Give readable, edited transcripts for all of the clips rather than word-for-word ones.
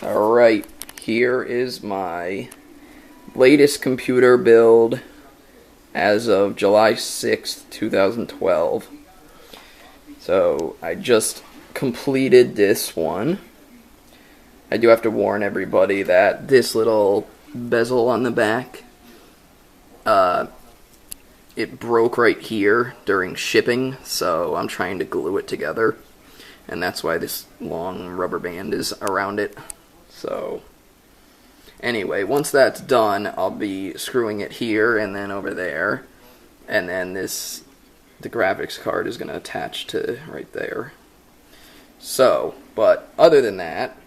Alright, here is my latest computer build as of July 6th, 2012. So, I just completed this one. I do have to warn everybody that this little bezel on the back, it broke right here during shipping, so I'm trying to glue it together. And that's why this long rubber band is around it. So, anyway, once that's done, I'll be screwing it here and then over there. And then the graphics card is going to attach to right there. So, but other than that,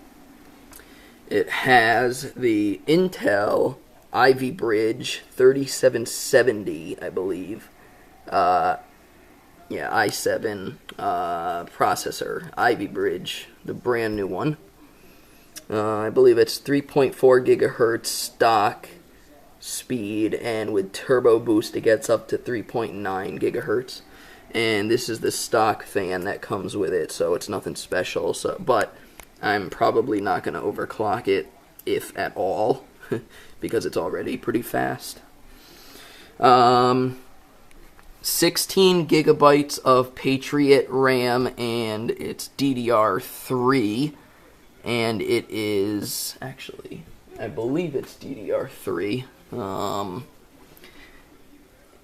it has the Intel Ivy Bridge 3770, I believe. Yeah, i7 processor, Ivy Bridge, the brand new one. I believe it's 3.4 gigahertz stock speed, and with turbo boost it gets up to 3.9 gigahertz. And this is the stock fan that comes with it, so it's nothing special. So, but I'm probably not going to overclock it, if at all, because it's already pretty fast. 16 gigabytes of Patriot RAM, and it's DDR3. And it is, actually, I believe it's DDR3,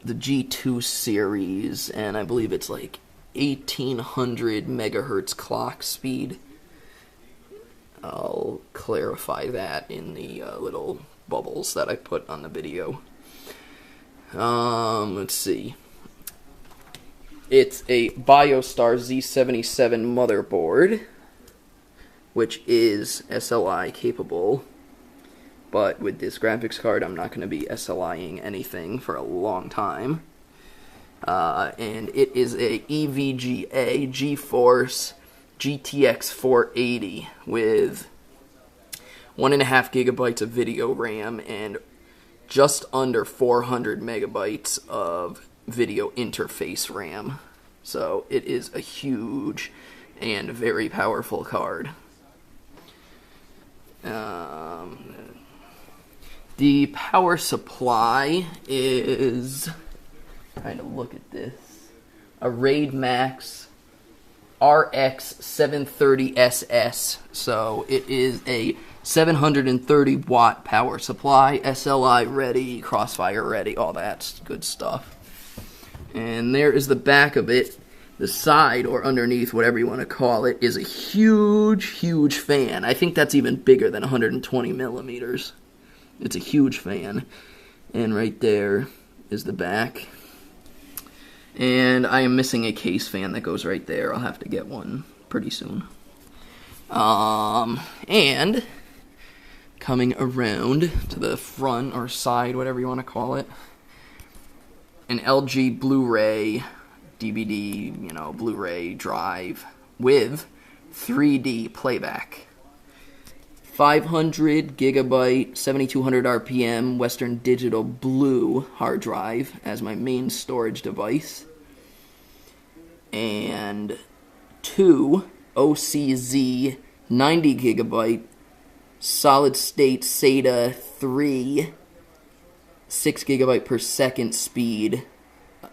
the G2 series, and I believe it's like 1800 megahertz clock speed. I'll clarify that in the little bubbles that I put on the video. Let's see. It's a BIOSTAR Z77 motherboard, which is SLI capable, but with this graphics card I'm not going to be SLIing anything for a long time. And it is a EVGA GeForce GTX 480 with 1.5 gigabytes of video RAM and just under 400 megabytes of video interface RAM. So it is a huge and very powerful card. The power supply is, trying to look at this, a RAIDMAX RX 730SS. So it is a 730 watt power supply, SLI ready, crossfire ready, all that good stuff. And there is the back of it. The side, or underneath, whatever you want to call it, is a huge, huge fan. I think that's even bigger than 120 millimeters. It's a huge fan. And right there is the back. And I am missing a case fan that goes right there. I'll have to get one pretty soon. And coming around to the front or side, whatever you want to call it, an LG Blu-ray DVD, Blu-ray drive with 3D playback. 500 gigabyte, 7200 RPM Western Digital Blue hard drive as my main storage device. And 2 OCZ 90 gigabyte solid state SATA 3 6 gigabyte per second speed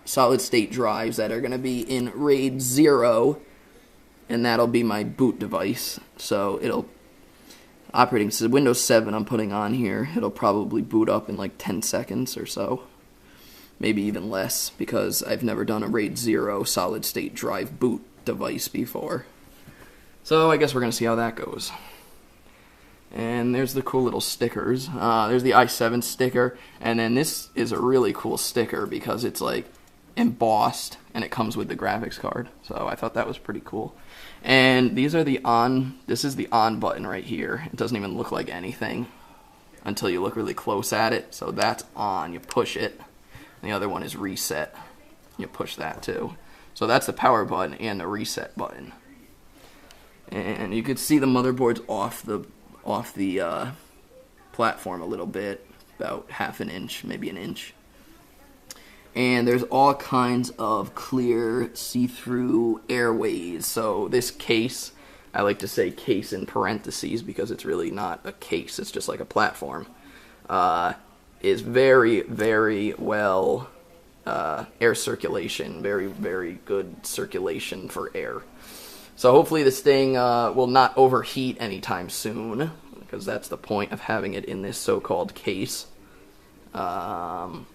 solid state drives that are going to be in RAID 0, and that'll be my boot device. So it'll operating system Windows 7 I'm putting on here. It'll probably boot up in like 10 seconds or so, maybe even less, because I've never done a RAID 0 solid state drive boot device before. So I guess we're going to see how that goes. And there's the cool little stickers. There's the i7 sticker, and then this is a really cool sticker because it's like embossed and it comes with the graphics card. So I thought that was pretty cool. And these are the on, this is the on button right here. It doesn't even look like anything until you look really close at it. So that's on, you push it. And the other one is reset. You push that too. So that's the power button and the reset button. And you can see the motherboard's off the platform a little bit, about half an inch, maybe an inch. And there's all kinds of clear see-through airways. So this case I like to say case in parentheses because it's really not a case, it's just like a platform, is very, very well air circulation, very, very good circulation for air. So hopefully this thing will not overheat anytime soon, because that's the point of having it in this so-called case. And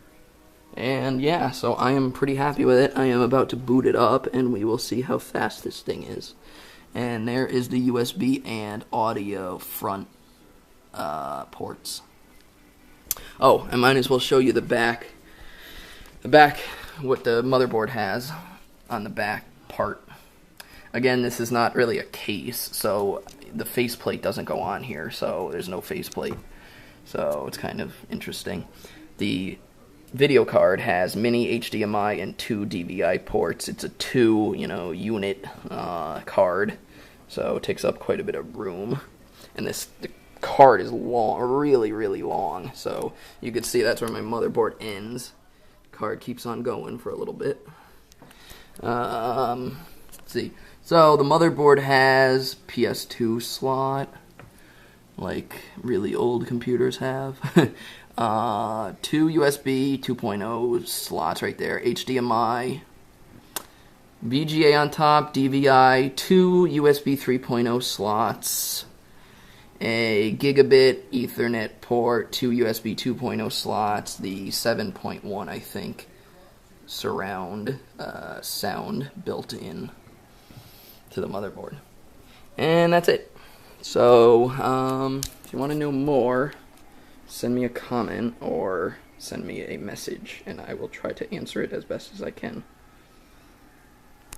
yeah, so I am pretty happy with it. I am about to boot it up, and we will see how fast this thing is. And there is the USB and audio front ports. Oh, I might as well show you the back. The back, what the motherboard has on the back part. Again, this is not really a case, so the faceplate doesn't go on here, so there's no faceplate. So it's kind of interesting. The video card has mini HDMI and 2 DVI ports. It's a 2, unit card, so it takes up quite a bit of room. And the card is long, really, really long. So you can see that's where my motherboard ends. Card keeps on going for a little bit. Let's see. So the motherboard has PS2 slot, like really old computers have. 2 USB 2.0 slots right there. HDMI, VGA on top, DVI, 2 USB 3.0 slots, a gigabit Ethernet port, 2 USB 2.0 slots, the 7.1 I think surround sound built in to the motherboard. And that's it. So if you want to know more, send me a comment or send me a message and I will try to answer it as best as I can.